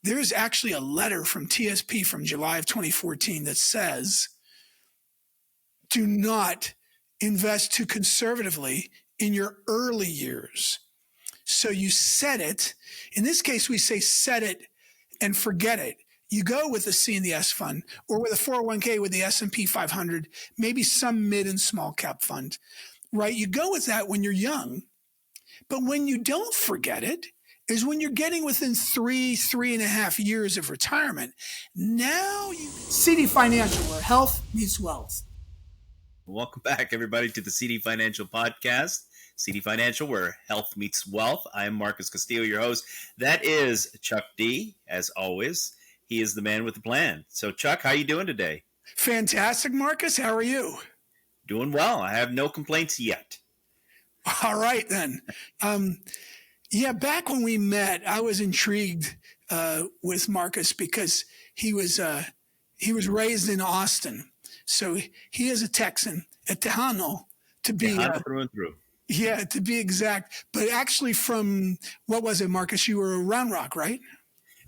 there's actually a letter from TSP from July of 2014 that says, do not invest too conservatively in your early years. So you set it. In this case, we say set it and forget it. You go with the C and the S fund, or with a 401k with the S&P 500, maybe some mid and small cap fund, right? You go with that when you're young. But when you don't forget it is when you're getting within 3.5 years of retirement. Now CD Financial, where health meets wealth. Welcome back, everybody, to the CD Financial Podcast. CD Financial, where health meets wealth. I am Marcus Castillo, your host. That is Chuck D, as always. He is the man with the plan. So, Chuck, how you doing today? Fantastic, Marcus. How are you? Doing well. I have no complaints yet. All right, then. Back when we met, I was intrigued with Marcus because he was raised in Austin. So he is a Texan, a Tejano, to be through and through. Yeah, to be exact. But actually from, what was it, Marcus? You were Round Rock, right?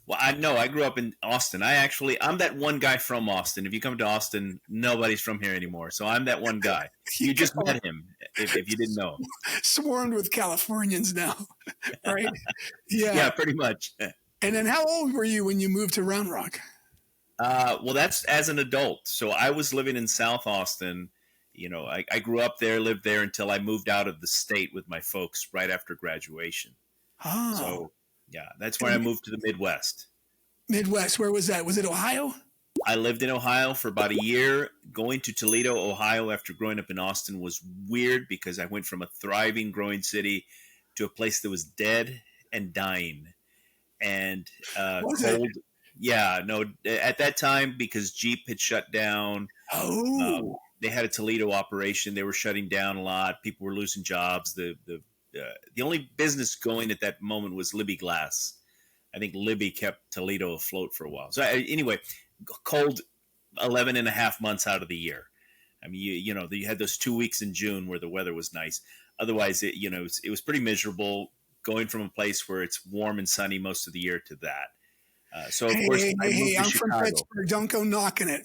Well, I grew up in Austin. I'm that one guy from Austin. If you come to Austin, nobody's from here anymore. So I'm that one guy. You just met him, if you didn't know. Swarmed with Californians now, right? Yeah, pretty much. And then how old were you when you moved to Round Rock? Well, that's as an adult. So I was living in South Austin. You know, I grew up there, lived there until I moved out of the state with my folks right after graduation. Oh. So, yeah, that's where I moved to the Midwest. Midwest, where was that? Was it Ohio? I lived in Ohio for about a year. Going to Toledo, Ohio after growing up in Austin was weird because I went from a thriving, growing city to a place that was dead and dying. And cold. Yeah, no, at that time, because Jeep had shut down. Oh. They had a Toledo operation. They were shutting down a lot. People were losing jobs. The only business going at that moment was Libby Glass. I think Libby kept Toledo afloat for a while. So anyway, cold 11 and a half months out of the year. I mean, you had those 2 weeks in June where the weather was nice. Otherwise, it was pretty miserable going from a place where it's warm and sunny most of the year to that. So, of course, I moved to I'm Chicago. from Pittsburgh. Don't go knocking it.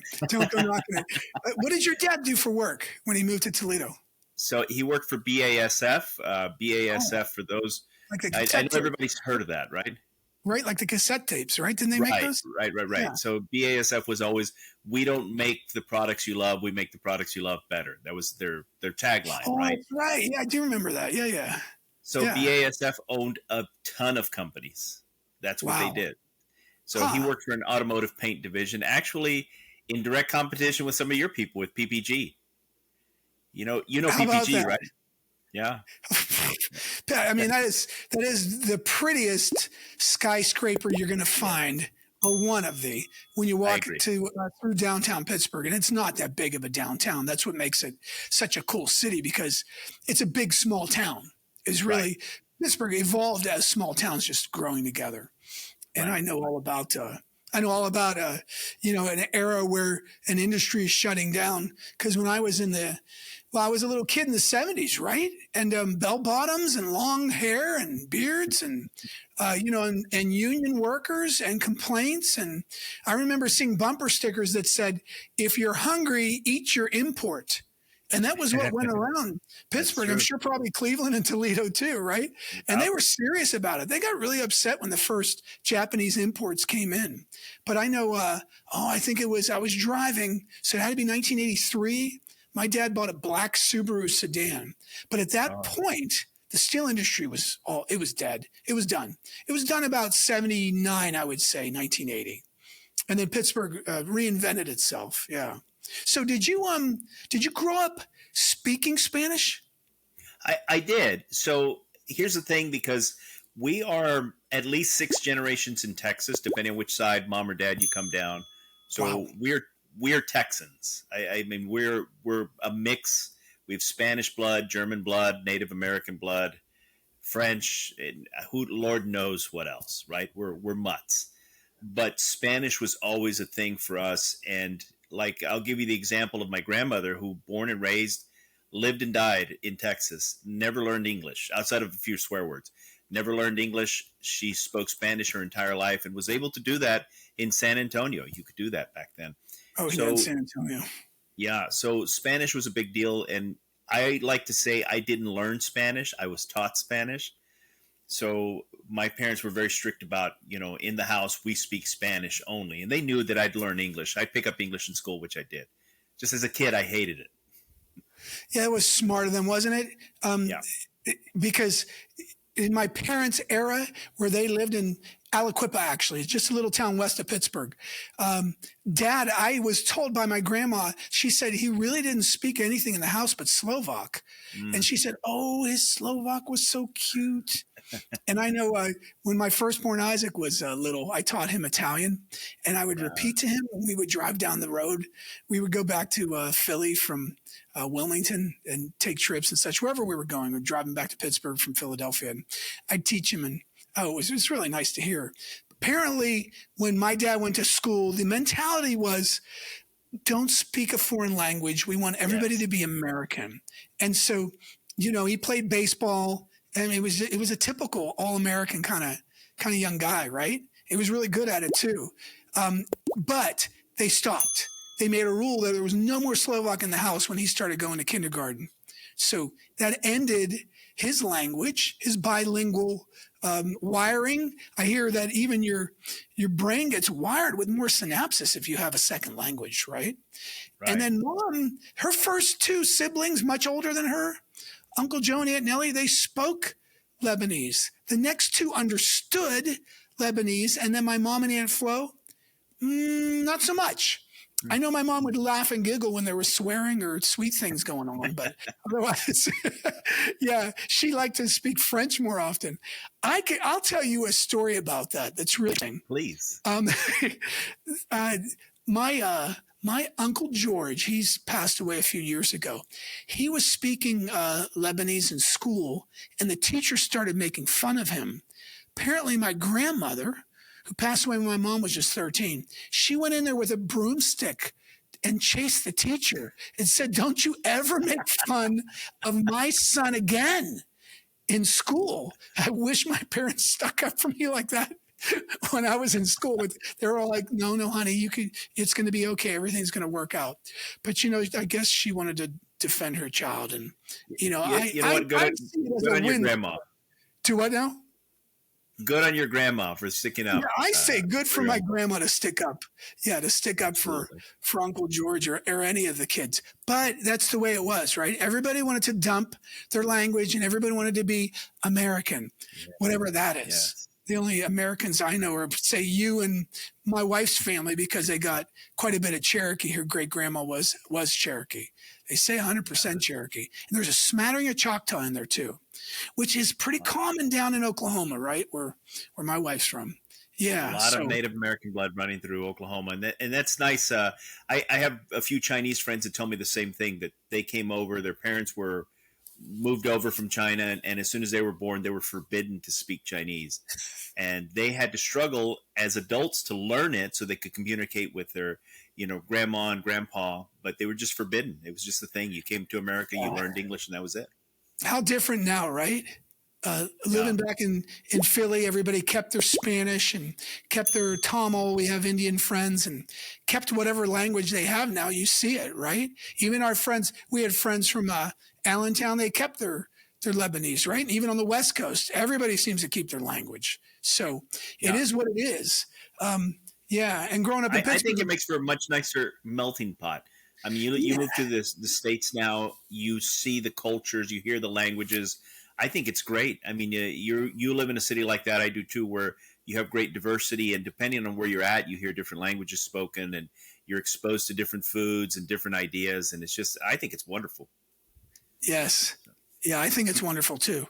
What did your dad do for work when he moved to Toledo? So he worked for BASF. BASF, for those, like I know everybody's heard of that, right? Right, like the cassette tapes, right? Didn't they make those? Right. Yeah. So BASF was always, we don't make the products you love, we make the products you love better. That was their tagline, right? That's right. Yeah, I do remember that. Yeah. So BASF owned a ton of companies. That's what they did. So he worked for an automotive paint division, actually in direct competition with some of your people with PPG. You know PPG, right? Yeah. I mean, that is the prettiest skyscraper you're going to find, or one of the, when you walk through downtown Pittsburgh. And it's not that big of a downtown. That's what makes it such a cool city, because it's a big, small town. It's really, Pittsburgh evolved as small towns just growing together. And I know all about an era where an industry is shutting down. Because when I was I was a little kid in the 70s, right? And bell bottoms and long hair and beards and union workers and complaints. And I remember seeing bumper stickers that said, "If you're hungry, eat your import." And that was what went around Pittsburgh. I'm sure probably Cleveland and Toledo too, right? And they were serious about it. They got really upset when the first Japanese imports came in. But I know, I think I was driving, so it had to be 1983. My dad bought a black Subaru sedan. But at that point, the steel industry was dead. It was done. It was done about 79, I would say, 1980. And then Pittsburgh reinvented itself. Yeah. So did you grow up speaking Spanish? I did. So here's the thing, because we are at least 6 generations in Texas, depending on which side, mom or dad, you come down. So we're Texans. I mean, we're a mix. We have Spanish blood, German blood, Native American blood, French, and who Lord knows what else, right? We're mutts. But Spanish was always a thing for us. And like, I'll give you the example of my grandmother, who born and raised, lived and died in Texas, never learned English outside of a few swear words, never learned English. She spoke Spanish her entire life and was able to do that in San Antonio. You could do that back then. Oh, yeah, in So San Antonio. yeah, so Spanish was a big deal, and I like to say I didn't learn Spanish. I was taught Spanish. So my parents were very strict about, in the house we speak Spanish only, and they knew that I'd learn English. I'd pick up English in school, which I did. Just as a kid, I hated it. Yeah, it was smart of them, wasn't it? Yeah. Because in my parents' era, where they lived in Aliquippa, actually, it's just a little town west of Pittsburgh. Dad, I was told by my grandma, she said he really didn't speak anything in the house but Slovak. And she said, oh, his Slovak was so cute. And I know when my firstborn Isaac was little, I taught him Italian, and I would repeat to him when we would drive down the road. We would go back to Philly from Wilmington and take trips and such, wherever we were going. We're driving back to Pittsburgh from Philadelphia, and I'd teach him. And it was really nice to hear. Apparently, when my dad went to school, the mentality was, don't speak a foreign language. We want everybody to be American. And so, he played baseball. And it was a typical all-American kind of young guy, right? He was really good at it too. But they stopped. They made a rule that there was no more Slovak in the house when he started going to kindergarten. So that ended his language, his bilingual wiring. I hear that even your brain gets wired with more synapses if you have a second language, right? And then Mom, her first two siblings, much older than her, Uncle Joe and Aunt Nellie, they spoke Lebanese. The next two understood Lebanese. And then my mom and Aunt Flo, not so much. I know my mom would laugh and giggle when there was swearing or sweet things going on, but otherwise, yeah, she liked to speak French more often. I'll tell you a story about that. That's really Please. My Uncle George, he's passed away a few years ago. He was speaking Lebanese in school, and the teacher started making fun of him. Apparently, my grandmother, who passed away when my mom was just 13, she went in there with a broomstick and chased the teacher and said, don't you ever make fun of my son again in school. I wish my parents stuck up for me like that. When I was in school, they were all like, no, honey, it's going to be okay. Everything's going to work out. But, I guess she wanted to defend her child. And, what? Good on your grandma. To what now? Good on your grandma for sticking up. Yeah, I say good for my grandma to stick up. Yeah, to stick up for Uncle George or any of the kids. But that's the way it was, right? Everybody wanted to dump their language and everybody wanted to be American, whatever that is. Yes. The only Americans I know are, say, you and my wife's family, because they got quite a bit of Cherokee. Her great grandma was Cherokee. They say 100% Cherokee. And there's a smattering of Choctaw in there too, which is pretty common down in Oklahoma, right? Where my wife's from. Yeah. A lot of Native American blood running through Oklahoma. And that's nice. I have a few Chinese friends that tell me the same thing, that they came over, their parents were moved over from China, and as soon as they were born, they were forbidden to speak Chinese, and they had to struggle as adults to learn it so they could communicate with their, grandma and grandpa, but they were just forbidden. It was just the thing. You came to America, you learned English, and that was it. How different now, right? Living back in Philly, everybody kept their Spanish and kept their Tamil. We have Indian friends and kept whatever language they have now. You see it, right? Even our friends, we had friends from Allentown, they kept their Lebanese, right? And even on the West Coast, everybody seems to keep their language. So it is what it is. And growing up in Pittsburgh, I think it makes for a much nicer melting pot. I mean, you move to the States now, you see the cultures, you hear the languages. I think it's great. I mean, you live in a city like that. I do too, where you have great diversity, and depending on where you're at, you hear different languages spoken, and you're exposed to different foods and different ideas. And I think it's wonderful. Yes. Yeah, I think it's wonderful too.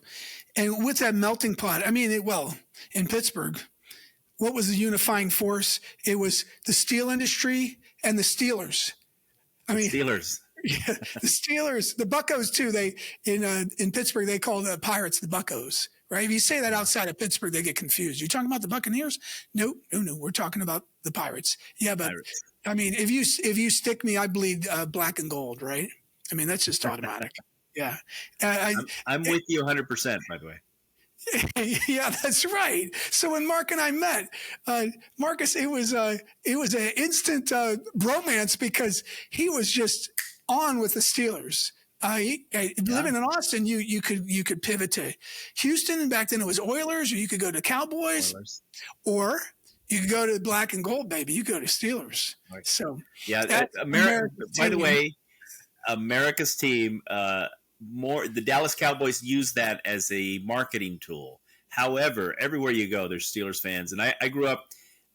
And with that melting pot, I mean, in Pittsburgh, what was the unifying force? It was the steel industry and the Steelers. Steelers. Yeah, the Steelers, the Buccos too. They in Pittsburgh they call the Pirates the Buccos, right? If you say that outside of Pittsburgh, they get confused. You're talking about the Buccaneers? No. We're talking about the Pirates. Yeah, but Pirates. I mean, if you stick me, I bleed black and gold, right? I mean, that's just automatic. Yeah, I'm with you 100%. By the way. Yeah, that's right. So when Mark and I met, Marcus, it was an instant bromance because he was just on with the Steelers. Yeah. Living in Austin, you could pivot to Houston, and back then it was Oilers, or you could go to Cowboys, Oilers. or you could go to black and gold, baby. You go to Steelers. Right. So Yeah. that's America's By the team. way, America's team, the Dallas Cowboys use that as a marketing tool. However, everywhere you go, there's Steelers fans. And I grew up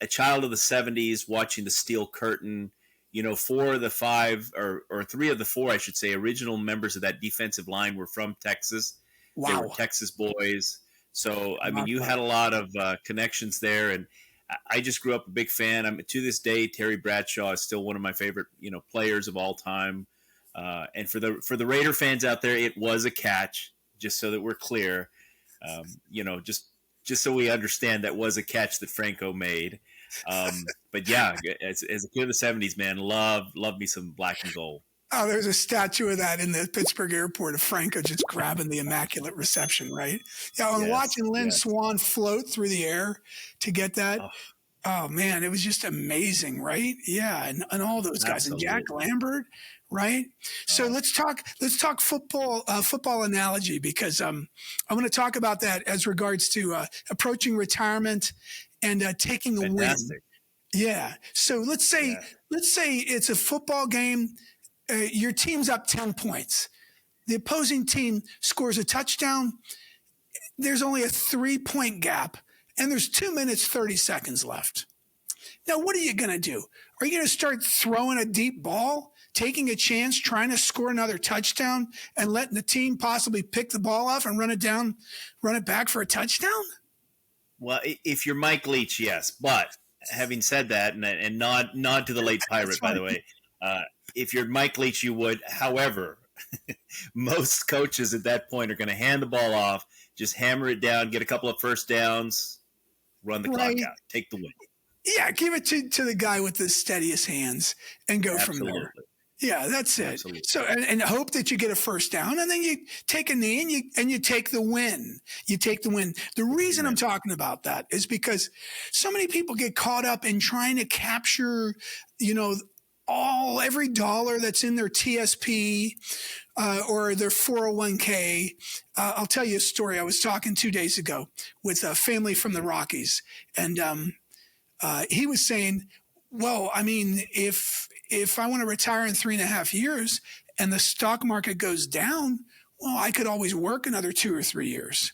a child of the 70s watching the Steel Curtain. You know, 4 of the 5 or 3 of the 4, I should say, original members of that defensive line were from Texas. Wow. They were Texas boys. So, I mean, you Wow. had a lot of connections there. And I just grew up a big fan. To this day, Terry Bradshaw is still one of my favorite, players of all time. And for the Raider fans out there, it was a catch, just so that we're clear. Just so we understand, that was a catch that Franco made. But yeah, as a kid of the 70s, man, love me some black and gold. Oh, there's a statue of that in the Pittsburgh airport of Franco just grabbing the immaculate reception, right? Yeah, and watching Lynn Swann float through the air to get that. Oh man, it was just amazing, right? Yeah, and all those guys, and Jack Lambert, right? So let's talk football analogy, because I want to talk about that as regards to approaching retirement and taking a win. Yeah. So let's say it's a football game. Your team's up 10 points. The opposing team scores a touchdown. There's only a 3-point gap, and there's 2 minutes, 30 seconds left. Now, what are you going to do? Are you going to start throwing a deep ball, taking a chance, trying to score another touchdown, and letting the team possibly pick the ball off and run it back for a touchdown? Well, if you're Mike Leach, yes. But having said that, and nod to the late Pirate, by the way, if you're Mike Leach, you would. However, most coaches at that point are going to hand the ball off, just hammer it down, get a couple of first downs, run the clock out, take the win. Yeah, give it to the guy with the steadiest hands and go from there. Yeah, that's it. Absolutely. So and hope that you get a first down, and then you take a knee and you take the win. You take the win. The reason I'm talking about that is because so many people get caught up in trying to capture, every dollar that's in their TSP or their 401k. I'll tell you a story. I was talking 2 days ago with a family from the Rockies, and he was saying, well, I mean, if I want to retire in 3.5 years and the stock market goes down, well, I could always work another 2 or 3 years.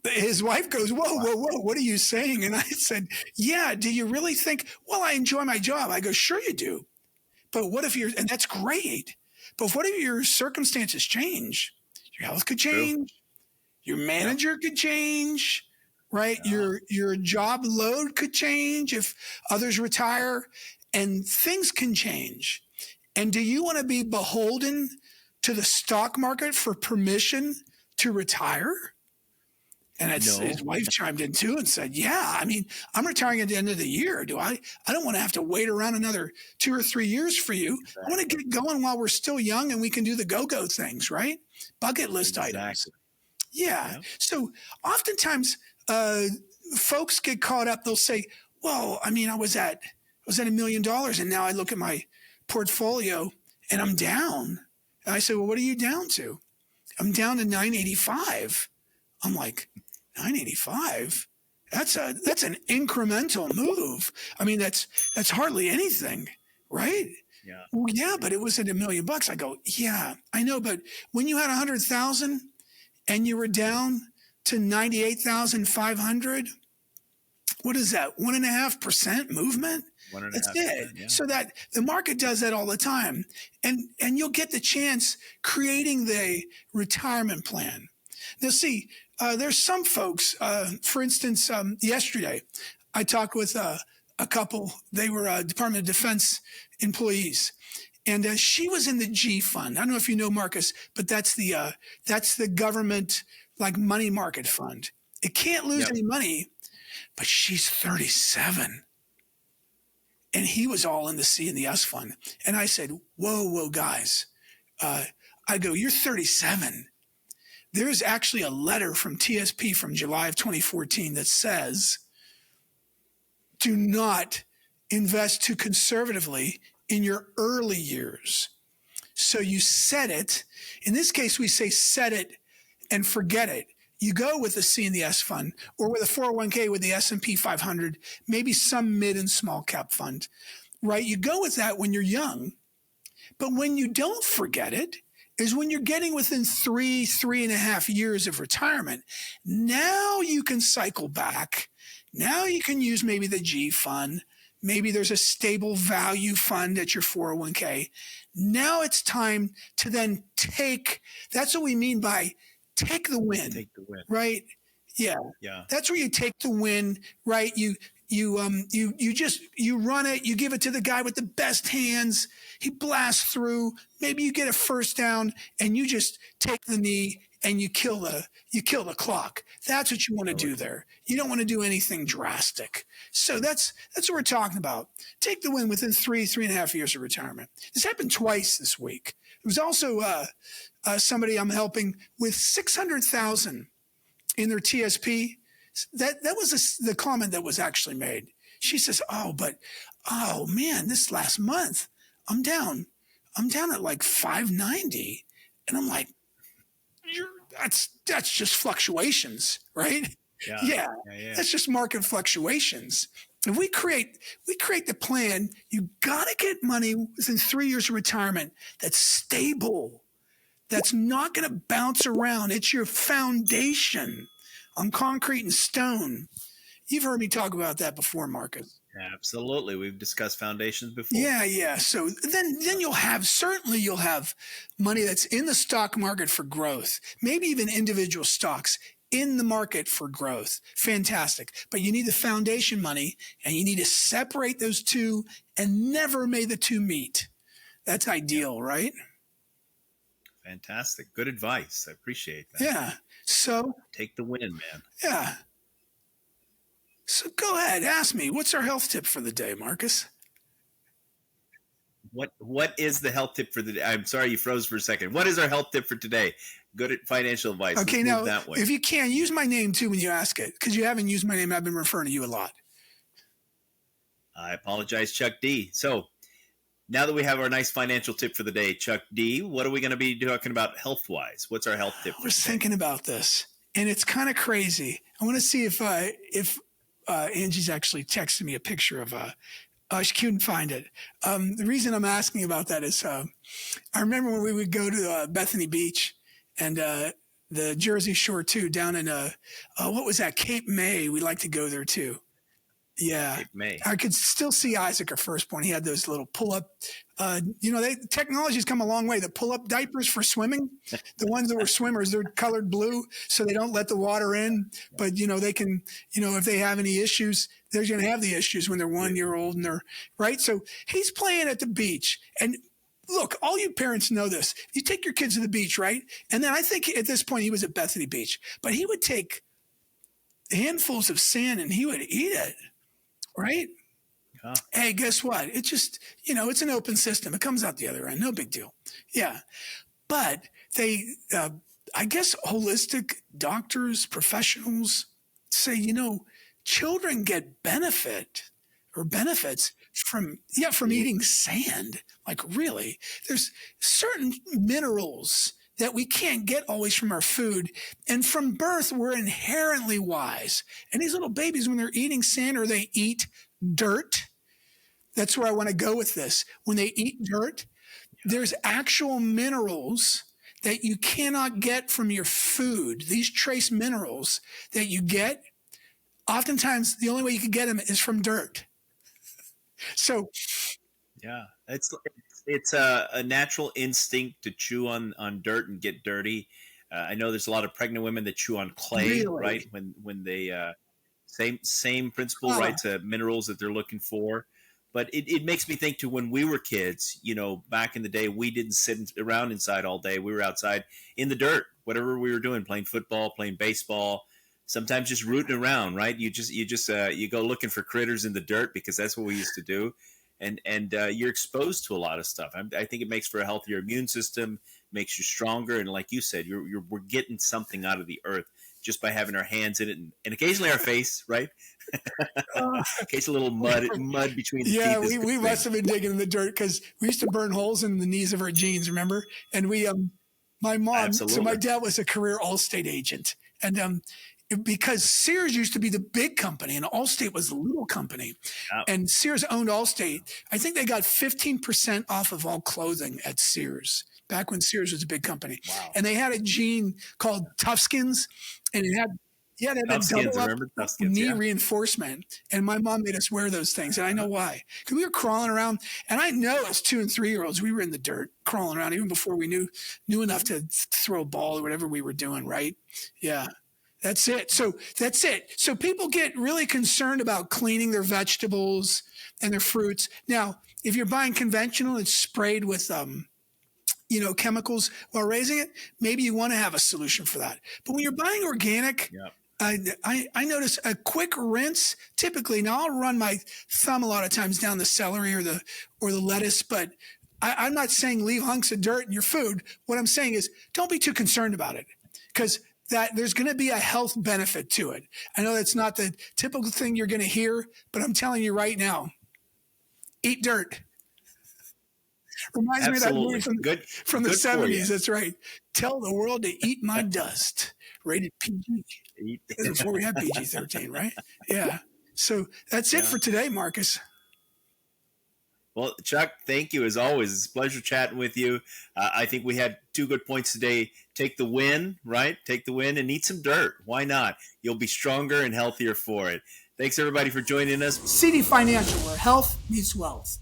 His wife goes, whoa, what are you saying? And I said, yeah, do you really think, well, I enjoy my job? I go, sure you do. But what if and that's great. But what if your circumstances change? Your health could change. Your manager could change, right? Your job load could change if others retire, and things can change. And do you want to be beholden to the stock market for permission to retire? And his wife chimed in too and said, yeah, I mean, I'm retiring at the end of the year. I don't want to have to wait around another 2 or 3 years for you. Exactly. I want to get going while we're still young and we can do the go-go things, right? Bucket list items. Yeah. So oftentimes folks get caught up. They'll say, well, I mean, I was at $1 million and now I look at my portfolio and I'm down. And I say, well, what are you down to? I'm down to 985. I'm like, 985? That's an incremental move. I mean, that's hardly anything, right? Yeah. Well, yeah, but it was at $1 million. I go, yeah, I know, but when you had 100,000 and you were down to 98,500, what is that? 1.5% movement? That's it. Yeah. So that the market does that all the time, and you'll get the chance creating the retirement plan. Now, see, there's some folks, for instance, yesterday, I talked with a couple. They were Department of Defense employees, and she was in the G fund. I don't know if you know, Marcus, but that's the government like money market fund. It can't lose any money, but she's 37. And he was all in the C and the S fund. And I said, whoa, guys. I go, you're 37. there's actually a letter from TSP from July of 2014 that says, do not invest too conservatively in your early years. So you set it. In this case, we say set it and forget it. You go with the C and the S fund, or with a 401k with the S&P 500, maybe some mid and small cap fund, right? You go with that when you're young. But when you don't forget it is when you're getting within 3.5 years of retirement. Now you can cycle back. Now you can use maybe the G fund. Maybe there's a stable value fund at your 401k. Now it's time to then take, that's what we mean by take the win. Take the win. Right? Yeah. Yeah. That's where you take the win, right? You run it, you give it to the guy with the best hands. He blasts through. Maybe you get a first down and you just take the knee and you kill the clock. That's what you want to do there. You don't want to do anything drastic. So that's what we're talking about. Take the win within 3.5 years of retirement. This happened twice this week. There was also somebody I'm helping with $600,000 in their TSP. That was the comment that was actually made. She says, oh man, this last month I'm down at like 590. And I'm like, that's just fluctuations, right? Yeah. That's just market fluctuations. If we create the plan, you got to get money within 3 years of retirement that's stable, that's not going to bounce around. It's your foundation on concrete and stone. You've heard me talk about that before, Marcus. Absolutely. We've discussed foundations before. Yeah. So then you'll have money that's in the stock market for growth, maybe even individual stocks in the market for growth. Fantastic. But you need the foundation money, and you need to separate those two and never may the two meet. That's ideal, right? Fantastic. Good advice. I appreciate that. Yeah. So take the win, man. Yeah. So go ahead, ask me. What's our health tip for the day, Marcus? What is the health tip for the day? I'm sorry, you froze for a second. What is our health tip for today? Good at financial advice. Okay, now, if you can, use my name too when you ask it, because you haven't used my name. I've been referring to you a lot. I apologize, Chuck D. So now that we have our nice financial tip for the day, Chuck D, what are we going to be talking about health-wise? What's our health tip? I was thinking about this, and it's kind of crazy. I want to see if Angie's actually texted me a picture of she couldn't find it. The reason I'm asking about that is I remember when we would go to Bethany Beach and the Jersey Shore too, down in what was that, Cape May? We like to go there too. Yeah, Cape May. I could still see Isaac, our firstborn. He had those little pull-up. Technology's come a long way. The pull-up diapers for swimming, the ones that were swimmers, they're colored blue, so they don't let the water in. But they can, if they have any issues, they're going to have the issues when they're 1 year old and they're right. So he's playing at the beach, and look, all you parents know this. You take your kids to the beach, right? And then I think at this point he was at Bethany Beach, but he would take handfuls of sand and he would eat it. Right? Yeah. Hey, guess what? It's just, it's an open system. It comes out the other end. No big deal. Yeah. But they, I guess holistic doctors, professionals say, children get benefits from eating sand. Like really, there's certain minerals that we can't get always from our food. And from birth, we're inherently wise. And these little babies, when they're eating sand or they eat dirt, that's where I want to go with this. When they eat dirt, there's actual minerals that you cannot get from your food. These trace minerals that you get, oftentimes the only way you can get them is from dirt. So, yeah, it's a natural instinct to chew on dirt and get dirty. I know there's a lot of pregnant women that chew on clay, really? Right? When they same principle, right? To minerals that they're looking for. But it makes me think to when we were kids, back in the day, we didn't sit around inside all day. We were outside in the dirt, whatever we were doing, playing football, playing baseball, sometimes just rooting around, right? You go looking for critters in the dirt because that's what we used to do. And you're exposed to a lot of stuff. I think it makes for a healthier immune system, makes you stronger. And like you said, we're getting something out of the earth just by having our hands in it, and occasionally our face, right? In case a little mud between the teeth. We must have been digging in the dirt because we used to burn holes in the knees of our jeans, remember? And my mom, Absolutely. So my dad was a career Allstate agent. And because Sears used to be the big company and Allstate was the little company. Yep. And Sears owned Allstate. I think they got 15% off of all clothing at Sears back when Sears was a big company. Wow. And they had a jean called Toughskins, and it had double up knee reinforcement. And my mom made us wear those things. And I know why. Because we were crawling around. And I know as 2 and 3 year olds, we were in the dirt crawling around even before we knew enough to throw a ball or whatever we were doing, right? Yeah. That's it. So that's it. So people get really concerned about cleaning their vegetables and their fruits. Now, if you're buying conventional, it's sprayed with chemicals while raising it, maybe you want to have a solution for that. But when you're buying organic, I notice a quick rinse. Typically, now I'll run my thumb a lot of times down the celery or the lettuce, but I'm not saying leave hunks of dirt in your food. What I'm saying is don't be too concerned about it, because that there's going to be a health benefit to it. I know that's not the typical thing you're going to hear, but I'm telling you right now, eat dirt. Reminds me of that movie from the 70s. That's right. Tell the world to eat my dust. Rated PG. That's before we had PG-13, right? Yeah. So that's it for today, Marcus. Well, Chuck, thank you as always. It's a pleasure chatting with you. I think we had 2 good points today. Take the win, right? Take the win and eat some dirt. Why not? You'll be stronger and healthier for it. Thanks, everybody, for joining us. CD Financial, where health meets wealth.